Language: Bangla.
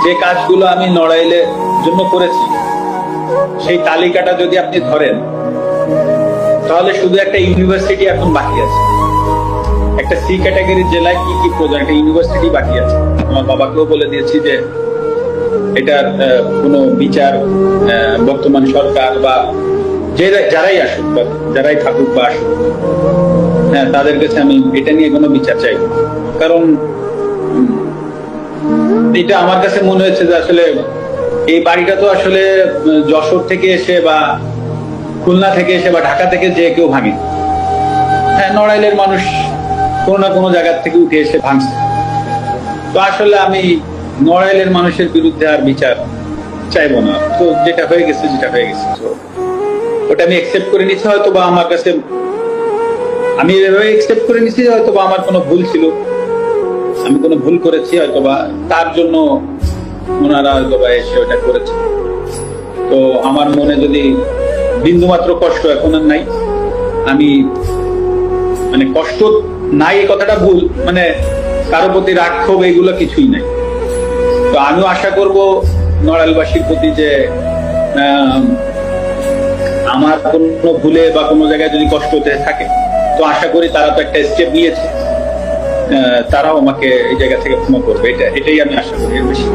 যে কাজগুলো আমি নড়াইলের জন্য করেছি সেই তালিকাটা যদি আপনি ধরেন তাহলে শুধু একটা ইউনিভার্সিটি এখন বাকি আছে। একটা সি ক্যাটাগরির জেলায় কি কি প্রয়োজন, একটা ইউনিভার্সিটি বাকি আছে। আমার বাবাকেও বলে দিয়েছি যে এটার কোনো বিচার বর্তমান সরকার বা যারাই আসুক বা যারাই থাকুক বা আসুক, হ্যাঁ, তাদের কাছে আমি এটা নিয়ে কোনো বিচার চাইব। কারণ এটা আমার কাছে মনে হয়েছে যে আসলে এই বাড়িটা তো আসলে যশোর থেকে এসে বা খুলনা থেকে এসে বা ঢাকা থেকে যে কেউ ভাঙে। হ্যাঁ, নড়াইলের মানুষ কোনো না কোনো জায়গা থেকে উঠে এসে ভাঙছে। তো আসলে আমি নড়াইলের মানুষের বিরুদ্ধে আর বিচার চাইবো না। তো যেটা হয়ে গেছে তো ওটা আমি একসেপ্ট করে নিচ্ছি। হয়তো বা আমার কাছে আমি এভাবে একসেপ্ট করে নিচ্ছি হয়তো বা আমার কোনো ভুল ছিল, আমি কোনো ভুল করেছি, হয়তো বা তার জন্য ওনারা হয়তো বা এসে ওটা করেছে। তো আমার মনে যদি বিন্দুমাত্র কষ্ট এখন আর নাই, আমি মানে কষ্ট নাই এই কথাটা ভুল, মানে কারো প্রতি রাগ ক্ষোভ এগুলো কিছুই নাই। তো আমিও আশা করব নড়াইলবাসীর প্রতি যে আমার কোনো ভুলে বা কোনো জায়গায় যদি কষ্ট হতে থাকে, তো আশা করি তারা তো একটা স্টেপ নিয়েছে, তারাও আমাকে এই জায়গা থেকে ক্ষমা করবে। এটাই আমি আশা করি, এর বেশি।